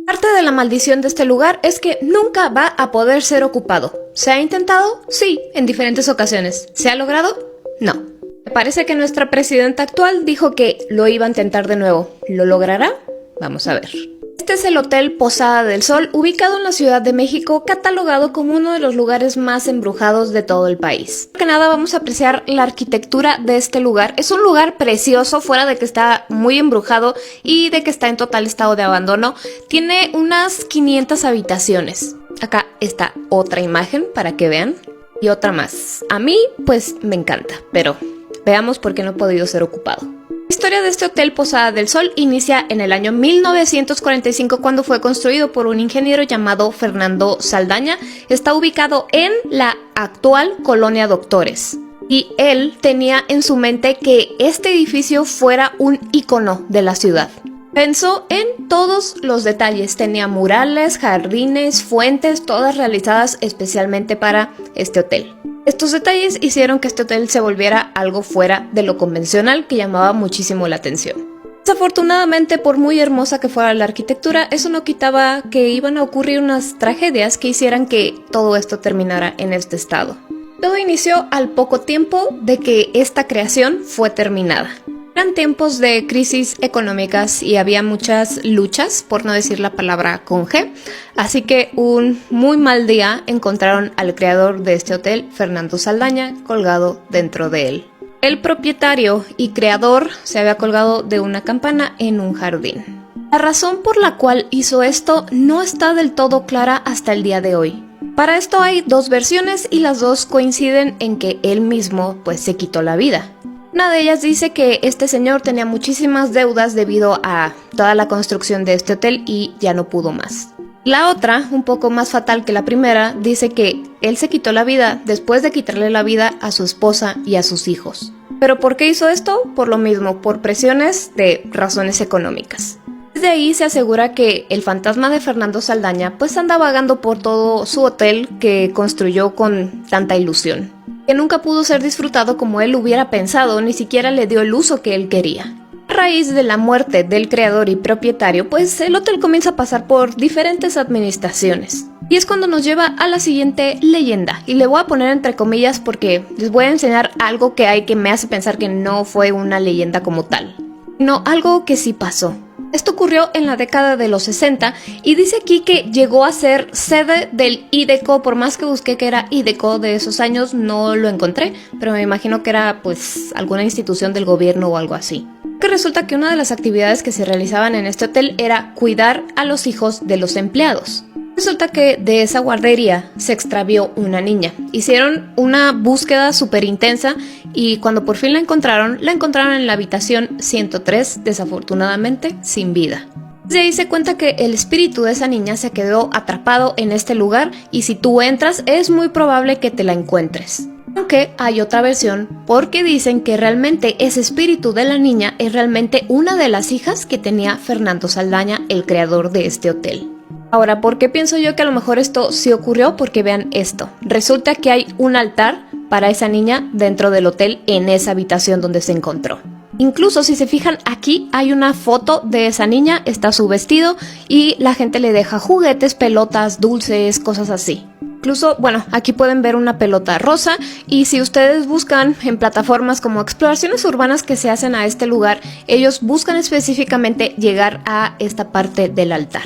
Parte de la maldición de este lugar es que nunca va a poder ser ocupado. ¿Se ha intentado? Sí, en diferentes ocasiones. ¿Se ha logrado? No. Me parece que nuestra presidenta actual dijo que lo iba a intentar de nuevo. ¿Lo logrará? Vamos a ver. Este es el Hotel Posada del Sol, ubicado en la Ciudad de México, catalogado como uno de los lugares más embrujados de todo el país. Primero que nada vamos a apreciar la arquitectura de este lugar. Es un lugar precioso, fuera de que está muy embrujado y de que está en total estado de abandono. Tiene unas 500 habitaciones. Acá está otra imagen para que vean y otra más. A mí pues me encanta, pero veamos por qué no ha podido ser ocupado. La historia de este Hotel Posada del Sol inicia en el año 1945 cuando fue construido por un ingeniero llamado Fernando Saldaña. Está ubicado en la actual Colonia Doctores y él tenía en su mente que este edificio fuera un ícono de la ciudad. Pensó en todos los detalles, tenía murales, jardines, fuentes, todas realizadas especialmente para este hotel. Estos detalles hicieron que este hotel se volviera algo fuera de lo convencional que llamaba muchísimo la atención. Desafortunadamente, por muy hermosa que fuera la arquitectura, eso no quitaba que iban a ocurrir unas tragedias que hicieran que todo esto terminara en este estado. Todo inició al poco tiempo de que esta creación fue terminada. Eran tiempos de crisis económicas y había muchas luchas, por no decir la palabra con G, así que un muy mal día encontraron al creador de este hotel, Fernando Saldaña, colgado dentro de él. El propietario y creador se había colgado de una campana en un jardín. La razón por la cual hizo esto no está del todo clara hasta el día de hoy. Para esto hay dos versiones y las dos coinciden en que él mismo pues se quitó la vida. Una de ellas dice que este señor tenía muchísimas deudas debido a toda la construcción de este hotel y ya no pudo más. La otra, un poco más fatal que la primera, dice que él se quitó la vida después de quitarle la vida a su esposa y a sus hijos. ¿Pero por qué hizo esto? Por lo mismo, por presiones de razones económicas. Desde ahí se asegura que el fantasma de Fernando Saldaña pues anda vagando por todo su hotel que construyó con tanta ilusión, que nunca pudo ser disfrutado como él hubiera pensado, ni siquiera le dio el uso que él quería. A raíz de la muerte del creador y propietario, pues el hotel comienza a pasar por diferentes administraciones. Y es cuando nos lleva a la siguiente leyenda, y le voy a poner entre comillas porque les voy a enseñar algo que hay que me hace pensar que no fue una leyenda como tal, sino algo que sí pasó. Esto ocurrió en la década de los 60 y dice aquí que llegó a ser sede del IDECO. Por más que busqué que era IDECO de esos años, no lo encontré, pero me imagino que era pues alguna institución del gobierno o algo así. Que resulta que una de las actividades que se realizaban en este hotel era cuidar a los hijos de los empleados. Resulta que de esa guardería se extravió una niña. Hicieron una búsqueda súper intensa y cuando por fin la encontraron en la habitación 103, desafortunadamente sin vida. De ahí se cuenta que el espíritu de esa niña se quedó atrapado en este lugar y si tú entras es muy probable que te la encuentres. Aunque hay otra versión porque dicen que realmente ese espíritu de la niña es realmente una de las hijas que tenía Fernando Saldaña, el creador de este hotel. Ahora, ¿por qué pienso yo que a lo mejor esto sí ocurrió? Porque vean esto. Resulta que hay un altar para esa niña dentro del hotel en esa habitación donde se encontró. Incluso si se fijan aquí hay una foto de esa niña, está su vestido y la gente le deja juguetes, pelotas, dulces, cosas así. Incluso, bueno, aquí pueden ver una pelota rosa y si ustedes buscan en plataformas como exploraciones urbanas que se hacen a este lugar, ellos buscan específicamente llegar a esta parte del altar.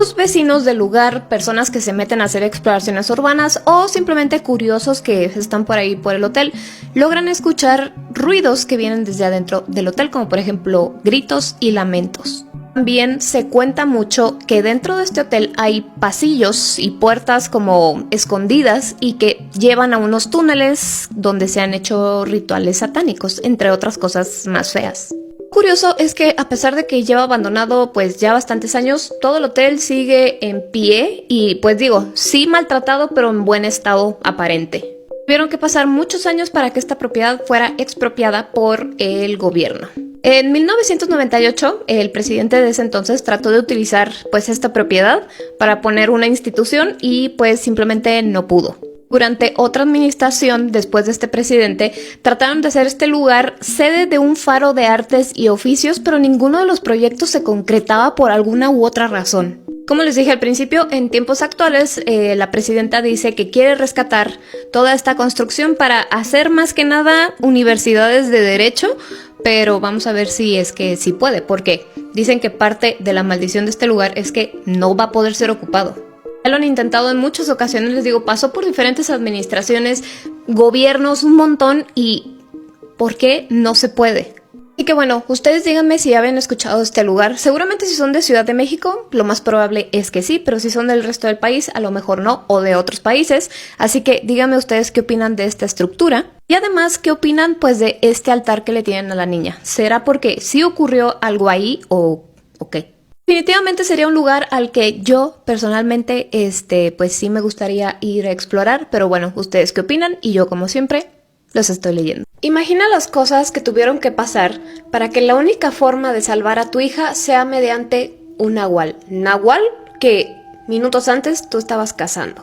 Los vecinos del lugar, personas que se meten a hacer exploraciones urbanas o simplemente curiosos que están por ahí por el hotel, logran escuchar ruidos que vienen desde adentro del hotel, como por ejemplo gritos y lamentos. También se cuenta mucho que dentro de este hotel hay pasillos y puertas como escondidas y que llevan a unos túneles donde se han hecho rituales satánicos, entre otras cosas más feas. Curioso es que a pesar de que lleva abandonado pues ya bastantes años, todo el hotel sigue en pie y pues digo, sí maltratado pero en buen estado aparente. Tuvieron que pasar muchos años para que esta propiedad fuera expropiada por el gobierno. En 1998, el presidente de ese entonces trató de utilizar pues esta propiedad para poner una institución y pues simplemente no pudo. Durante otra administración, después de este presidente, trataron de hacer este lugar sede de un faro de artes y oficios, pero ninguno de los proyectos se concretaba por alguna u otra razón. Como les dije al principio, en tiempos actuales la presidenta dice que quiere rescatar toda esta construcción para hacer más que nada universidades de derecho, pero vamos a ver si es que sí puede, porque dicen que parte de la maldición de este lugar es que no va a poder ser ocupado. Ya lo han intentado en muchas ocasiones, les digo, pasó por diferentes administraciones, gobiernos, un montón, y ¿por qué no se puede? Y que bueno, ustedes díganme si ya habían escuchado este lugar. Seguramente si son de Ciudad de México, lo más probable es que sí, pero si son del resto del país, a lo mejor no, o de otros países. Así que díganme ustedes qué opinan de esta estructura. Y además, ¿qué opinan pues de este altar que le tienen a la niña? ¿Será porque sí ocurrió algo ahí o qué? Definitivamente sería un lugar al que yo personalmente, pues sí me gustaría ir a explorar, pero bueno, ¿ustedes qué opinan? Y yo, como siempre, los estoy leyendo. Imagina las cosas que tuvieron que pasar para que la única forma de salvar a tu hija sea mediante un nahual. Nahual que minutos antes tú estabas cazando.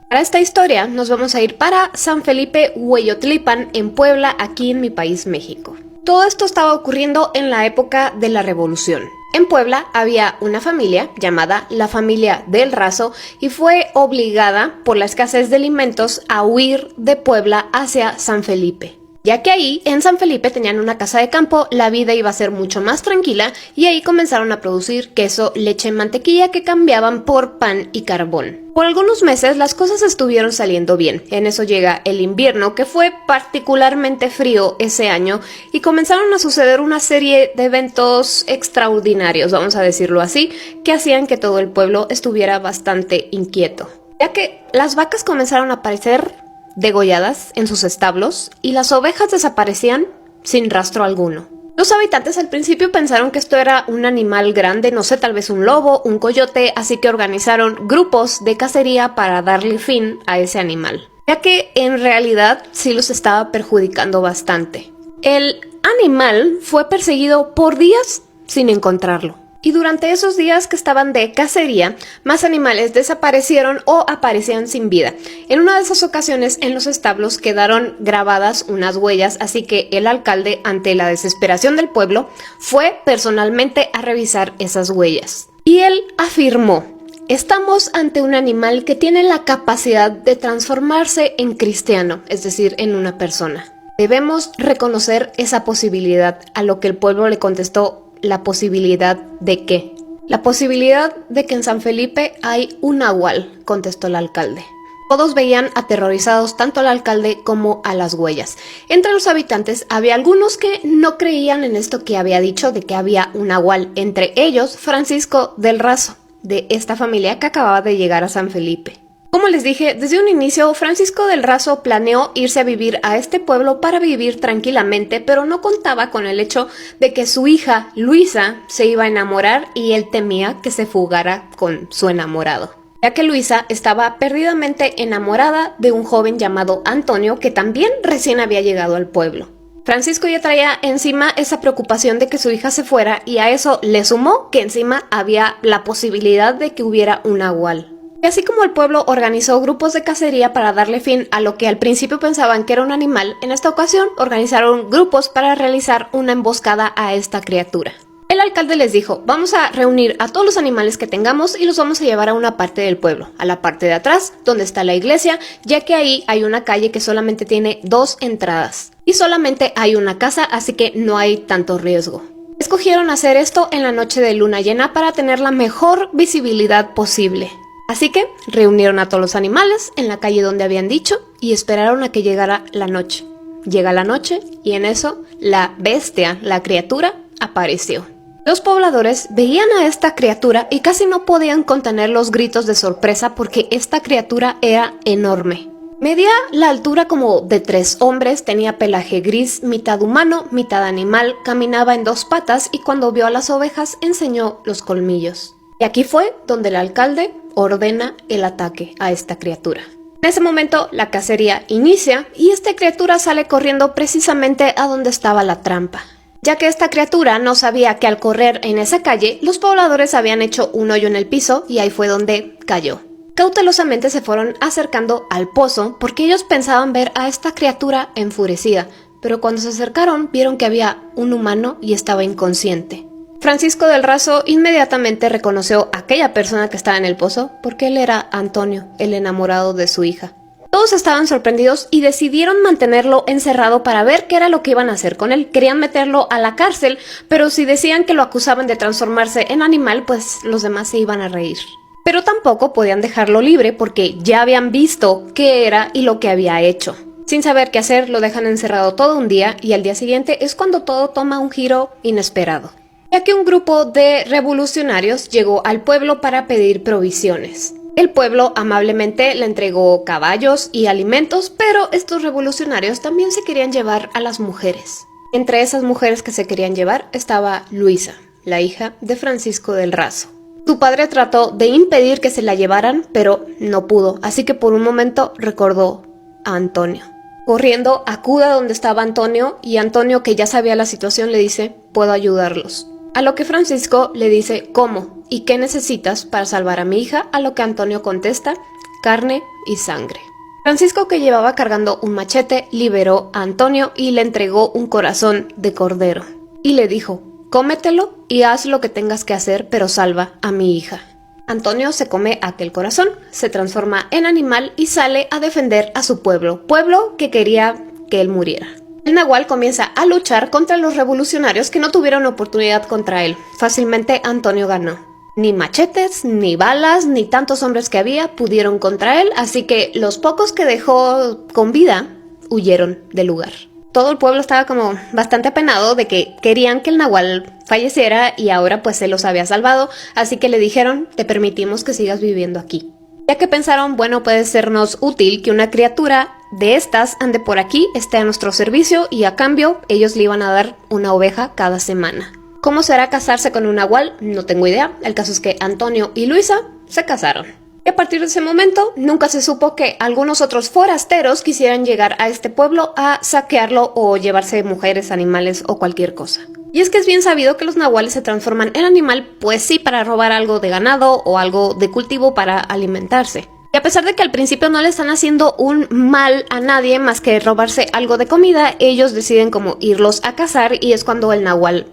Para esta historia nos vamos a ir para San Felipe Hueyotlipan, en Puebla, aquí en mi país, México. Todo esto estaba ocurriendo en la época de la Revolución. En Puebla había una familia llamada la familia del Razo y fue obligada por la escasez de alimentos a huir de Puebla hacia San Felipe. Ya que ahí, en San Felipe, tenían una casa de campo, la vida iba a ser mucho más tranquila y ahí comenzaron a producir queso, leche y mantequilla que cambiaban por pan y carbón. Por algunos meses las cosas estuvieron saliendo bien. En eso llega el invierno, que fue particularmente frío ese año, y comenzaron a suceder una serie de eventos extraordinarios, vamos a decirlo así, que hacían que todo el pueblo estuviera bastante inquieto. Ya que las vacas comenzaron a aparecer degolladas en sus establos y las ovejas desaparecían sin rastro alguno. Los habitantes al principio pensaron que esto era un animal grande, no sé, tal vez un lobo, un coyote, así que organizaron grupos de cacería para darle fin a ese animal, ya que en realidad sí los estaba perjudicando bastante. El animal fue perseguido por días sin encontrarlo. Y durante esos días que estaban de cacería, más animales desaparecieron o aparecían sin vida. En una de esas ocasiones, en los establos quedaron grabadas unas huellas, así que el alcalde, ante la desesperación del pueblo, fue personalmente a revisar esas huellas. Y él afirmó: estamos ante un animal que tiene la capacidad de transformarse en cristiano, es decir, en una persona. Debemos reconocer esa posibilidad, a lo que el pueblo le contestó: ¿la posibilidad de qué? La posibilidad de que en San Felipe hay un nahual, contestó el alcalde. Todos veían aterrorizados tanto al alcalde como a las huellas. Entre los habitantes había algunos que no creían en esto que había dicho de que había un nahual, entre ellos Francisco del Razo, de esta familia que acababa de llegar a San Felipe. Como les dije, desde un inicio, Francisco del Razo planeó irse a vivir a este pueblo para vivir tranquilamente, pero no contaba con el hecho de que su hija, Luisa, se iba a enamorar y él temía que se fugara con su enamorado, ya que Luisa estaba perdidamente enamorada de un joven llamado Antonio, que también recién había llegado al pueblo. Francisco ya traía encima esa preocupación de que su hija se fuera, y a eso le sumó que encima había la posibilidad de que hubiera un nahual. Y así como el pueblo organizó grupos de cacería para darle fin a lo que al principio pensaban que era un animal, en esta ocasión organizaron grupos para realizar una emboscada a esta criatura. El alcalde les dijo: vamos a reunir a todos los animales que tengamos y los vamos a llevar a una parte del pueblo, a la parte de atrás, donde está la iglesia, ya que ahí hay una calle que solamente tiene 2 entradas. Y solamente hay una casa, así que no hay tanto riesgo. Escogieron hacer esto en la noche de luna llena para tener la mejor visibilidad posible. Así que reunieron a todos los animales en la calle donde habían dicho y esperaron a que llegara la noche. Llega la noche y en eso la bestia, la criatura, apareció. Los pobladores veían a esta criatura y casi no podían contener los gritos de sorpresa porque esta criatura era enorme. Medía la altura como de 3 hombres, tenía pelaje gris, mitad humano, mitad animal, caminaba en 2 patas y cuando vio a las ovejas enseñó los colmillos. Y aquí fue donde el alcalde ordena el ataque a esta criatura. En ese momento la cacería inicia y esta criatura sale corriendo precisamente a donde estaba la trampa, ya que esta criatura no sabía que al correr en esa calle los pobladores habían hecho un hoyo en el piso y ahí fue donde cayó. Cautelosamente se fueron acercando al pozo porque ellos pensaban ver a esta criatura enfurecida, pero cuando se acercaron vieron que había un humano y estaba inconsciente. Francisco del Razo inmediatamente reconoció a aquella persona que estaba en el pozo porque él era Antonio, el enamorado de su hija. Todos estaban sorprendidos y decidieron mantenerlo encerrado para ver qué era lo que iban a hacer con él. Querían meterlo a la cárcel, pero si decían que lo acusaban de transformarse en animal, pues los demás se iban a reír. Pero tampoco podían dejarlo libre porque ya habían visto qué era y lo que había hecho. Sin saber qué hacer, lo dejan encerrado todo un día y al día siguiente es cuando todo toma un giro inesperado, ya que un grupo de revolucionarios llegó al pueblo para pedir provisiones. El pueblo amablemente le entregó caballos y alimentos, pero estos revolucionarios también se querían llevar a las mujeres. Entre esas mujeres que se querían llevar estaba Luisa, la hija de Francisco del Razo. Su padre trató de impedir que se la llevaran, pero no pudo, así que por un momento recordó a Antonio. Corriendo, acude a donde estaba Antonio y Antonio, que ya sabía la situación, le dice: puedo ayudarlos. A lo que Francisco le dice: ¿cómo? ¿Y qué necesitas para salvar a mi hija? A lo que Antonio contesta: carne y sangre. Francisco, que llevaba cargando un machete, liberó a Antonio y le entregó un corazón de cordero. Y le dijo: cómetelo y haz lo que tengas que hacer, pero salva a mi hija. Antonio se come aquel corazón, se transforma en animal y sale a defender a su pueblo que quería que él muriera. El nahual comienza a luchar contra los revolucionarios que no tuvieron oportunidad contra él. Fácilmente Antonio ganó. Ni machetes, ni balas, ni tantos hombres que había pudieron contra él, así que los pocos que dejó con vida huyeron del lugar. Todo el pueblo estaba como bastante apenado de que querían que el nahual falleciera y ahora pues se los había salvado, así que le dijeron: te permitimos que sigas viviendo aquí. Ya que pensaron, bueno, puede sernos útil que una criatura de estas ande por aquí, esté a nuestro servicio y a cambio ellos le iban a dar una oveja cada semana. ¿Cómo será casarse con un nahual? No tengo idea. El caso es que Antonio y Luisa se casaron. Y a partir de ese momento nunca se supo que algunos otros forasteros quisieran llegar a este pueblo a saquearlo o llevarse mujeres, animales o cualquier cosa. Y es que es bien sabido que los nahuales se transforman en animal, pues sí, para robar algo de ganado o algo de cultivo para alimentarse. Y a pesar de que al principio no le están haciendo un mal a nadie más que robarse algo de comida, ellos deciden como irlos a cazar y es cuando el nahual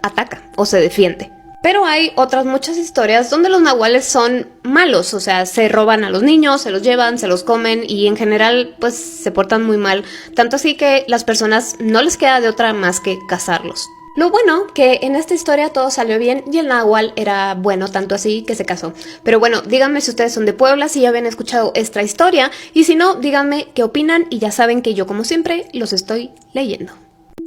ataca o se defiende. Pero hay otras muchas historias donde los nahuales son malos, o sea, se roban a los niños, se los llevan, se los comen y en general pues se portan muy mal, tanto así que las personas no les queda de otra más que cazarlos. Lo bueno que en esta historia todo salió bien y el nahual era bueno, tanto así que se casó. Pero bueno, díganme si ustedes son de Puebla, si ya habían escuchado esta historia y si no, díganme qué opinan y ya saben que yo como siempre los estoy leyendo.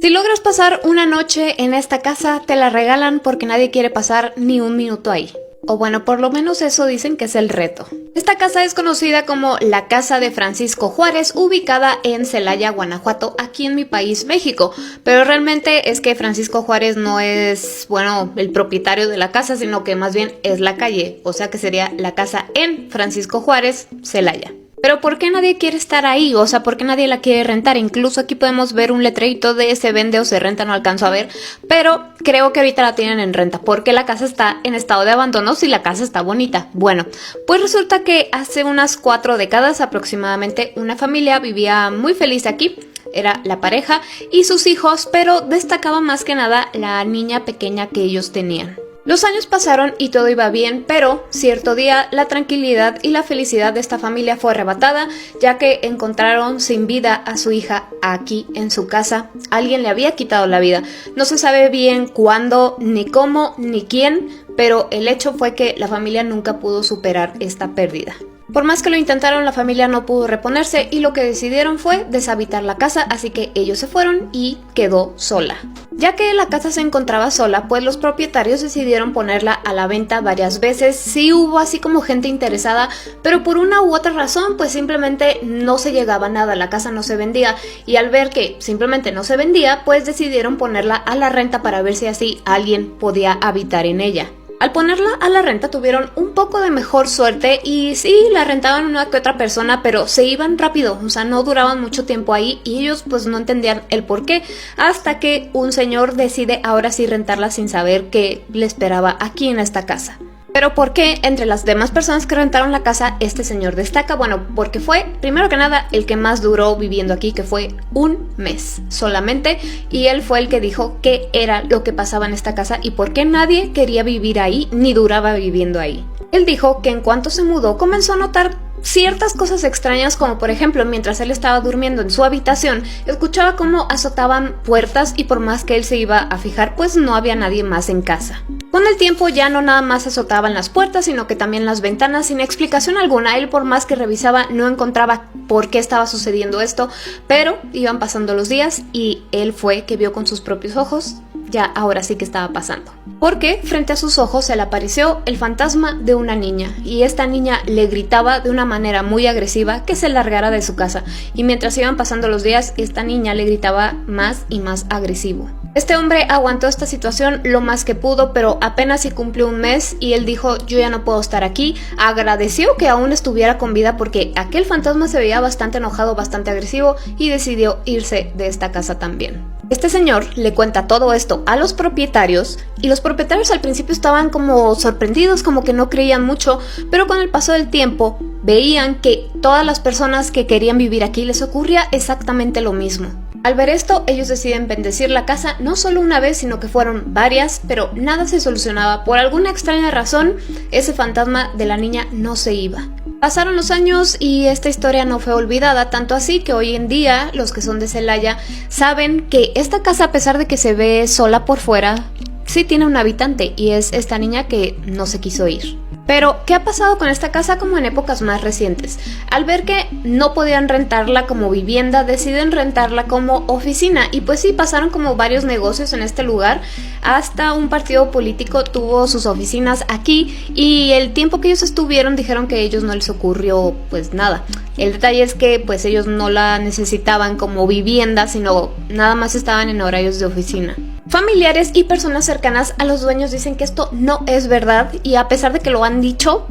Si logras pasar una noche en esta casa, te la regalan porque nadie quiere pasar ni un minuto ahí. O bueno, por lo menos eso dicen que es el reto. Esta casa es conocida como la Casa de Francisco Juárez, ubicada en Celaya, Guanajuato, aquí en mi país, México. Pero realmente es que Francisco Juárez no es, bueno, el propietario de la casa, sino que más bien es la calle. O sea que sería la casa en Francisco Juárez, Celaya. Pero ¿por qué nadie quiere estar ahí? O sea, ¿por qué nadie la quiere rentar? Incluso aquí podemos ver un letrerito de se vende o se renta, no alcanzo a ver. Pero creo que ahorita la tienen en renta porque la casa está en estado de abandono si la casa está bonita. Bueno, pues resulta que hace unas 4 décadas aproximadamente una familia vivía muy feliz aquí. Era la pareja y sus hijos, pero destacaba más que nada la niña pequeña que ellos tenían. Los años pasaron y todo iba bien, pero cierto día la tranquilidad y la felicidad de esta familia fue arrebatada, ya que encontraron sin vida a su hija aquí en su casa. Alguien le había quitado la vida. No se sabe bien cuándo, ni cómo, ni quién, pero el hecho fue que la familia nunca pudo superar esta pérdida. Por más que lo intentaron, la familia no pudo reponerse y lo que decidieron fue deshabitar la casa, así que ellos se fueron y quedó sola. Ya que la casa se encontraba sola, pues los propietarios decidieron ponerla a la venta varias veces. Sí hubo así como gente interesada, pero por una u otra razón, pues simplemente no se llegaba a nada, la casa no se vendía. Y al ver que simplemente no se vendía, pues decidieron ponerla a la renta para ver si así alguien podía habitar en ella. Al ponerla a la renta tuvieron un poco de mejor suerte y sí, la rentaban una que otra persona, pero se iban rápido, o sea, no duraban mucho tiempo ahí y ellos pues no entendían el por qué, hasta que un señor decide ahora sí rentarla sin saber qué le esperaba aquí en esta casa. Pero ¿por qué entre las demás personas que rentaron la casa este señor destaca? Bueno, porque fue, primero que nada, el que más duró viviendo aquí, que fue un mes solamente, y él fue el que dijo qué era lo que pasaba en esta casa y por qué nadie quería vivir ahí ni duraba viviendo ahí. Él dijo que en cuanto se mudó comenzó a notar ciertas cosas extrañas, como por ejemplo mientras él estaba durmiendo en su habitación escuchaba cómo azotaban puertas y por más que él se iba a fijar pues no había nadie más en casa. Con el tiempo ya no nada más azotaban las puertas sino que también las ventanas sin explicación alguna. Él por más que revisaba no encontraba por qué estaba sucediendo esto, pero iban pasando los días y él fue que vio con sus propios ojos ya ahora sí que estaba pasando. Porque frente a sus ojos se le apareció el fantasma de una niña y esta niña le gritaba de una manera muy agresiva que se largara de su casa y mientras iban pasando los días esta niña le gritaba más y más agresivo. Este hombre aguantó esta situación lo más que pudo, pero apenas si cumplió un mes y él dijo yo ya no puedo estar aquí. Agradeció que aún estuviera con vida porque aquel fantasma se veía bastante enojado, bastante agresivo y decidió irse de esta casa también. Este señor le cuenta todo esto a los propietarios y los propietarios al principio estaban como sorprendidos, como que no creían mucho, pero con el paso del tiempo veían que todas las personas que querían vivir aquí les ocurría exactamente lo mismo. Al ver esto, ellos deciden bendecir la casa no solo una vez, sino que fueron varias, pero nada se solucionaba. Por alguna extraña razón, ese fantasma de la niña no se iba. Pasaron los años y esta historia no fue olvidada, tanto así que hoy en día los que son de Celaya saben que esta casa, a pesar de que se ve sola por fuera, sí tiene un habitante y es esta niña que no se quiso ir. Pero, ¿qué ha pasado con esta casa como en épocas más recientes? Al ver que no podían rentarla como vivienda, deciden rentarla como oficina. Y pues sí, pasaron como varios negocios en este lugar. Hasta un partido político tuvo sus oficinas aquí. Y el tiempo que ellos estuvieron dijeron que a ellos no les ocurrió pues nada. El detalle es que pues ellos no la necesitaban como vivienda, sino nada más estaban en horarios de oficina. Familiares y personas cercanas a los dueños dicen que esto no es verdad y a pesar de que lo han dicho,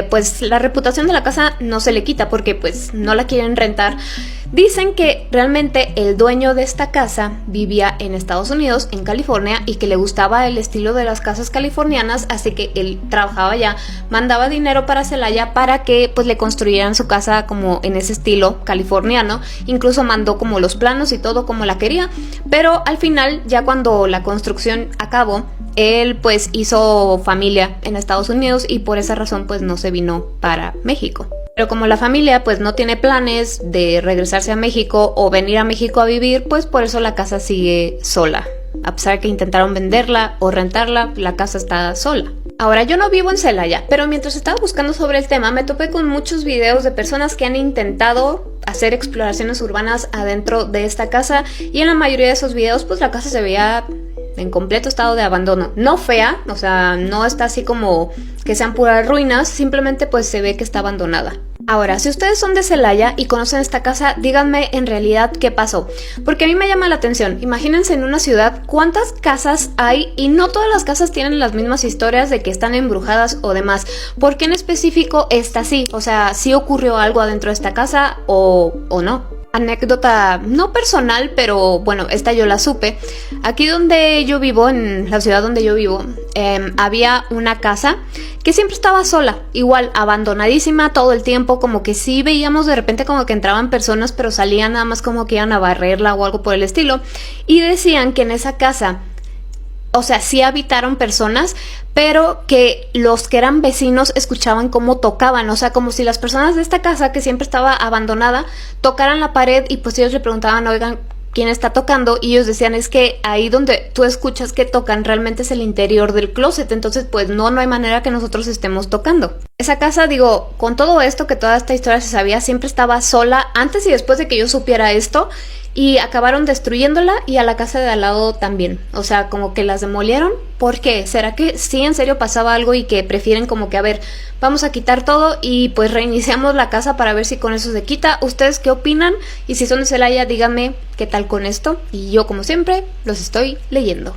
pues la reputación de la casa no se le quita porque pues no la quieren rentar. Dicen que realmente el dueño de esta casa vivía en Estados Unidos, en California, y que le gustaba el estilo de las casas californianas, así que él trabajaba allá, mandaba dinero para Celaya para que pues le construyeran su casa como en ese estilo californiano, incluso mandó como los planos y todo como la quería, pero al final ya cuando la construcción acabó, él pues hizo familia en Estados Unidos y por esa razón pues no se vino para México. Pero como la familia pues no tiene planes de regresarse a México o venir a México a vivir, pues por eso la casa sigue sola. A pesar de que intentaron venderla o rentarla, la casa está sola. Ahora, yo no vivo en Celaya, pero mientras estaba buscando sobre el tema me topé con muchos videos de personas que han intentado hacer exploraciones urbanas adentro de esta casa y en la mayoría de esos videos pues la casa se veía en completo estado de abandono. No fea, o sea, no está así como que sean puras ruinas, simplemente pues se ve que está abandonada. Ahora, si ustedes son de Celaya y conocen esta casa, díganme en realidad qué pasó, porque a mí me llama la atención. Imagínense en una ciudad cuántas casas hay y no todas las casas tienen las mismas historias de que están embrujadas o demás. ¿Por qué en específico esta sí? O sea, ¿sí ocurrió algo adentro de esta casa o no? Anécdota no personal, pero bueno, esta yo la supe. Aquí donde yo vivo, en la ciudad donde yo vivo, había una casa que siempre estaba sola, igual abandonadísima todo el tiempo, como que sí veíamos de repente como que entraban personas, pero salían nada más como que iban a barrerla o algo por el estilo. Y decían que en esa casa, o sea, sí habitaron personas, pero que los que eran vecinos escuchaban cómo tocaban, o sea, como si las personas de esta casa, que siempre estaba abandonada, tocaran la pared y pues ellos le preguntaban, oigan, ¿quién está tocando? Y ellos decían, es que ahí donde tú escuchas que tocan realmente es el interior del closet, entonces pues no hay manera que nosotros estemos tocando. Esa casa, digo, con todo esto, que toda esta historia se sabía, siempre estaba sola antes y después de que yo supiera esto, y acabaron destruyéndola y a la casa de al lado también. O sea, como que las demolieron. ¿Por qué? ¿Será que sí en serio pasaba algo y que prefieren como que, a ver, vamos a quitar todo y pues reiniciamos la casa para ver si con eso se quita? ¿Ustedes qué opinan? Y si son de Celaya, díganme qué tal con esto. Y yo, como siempre, los estoy leyendo.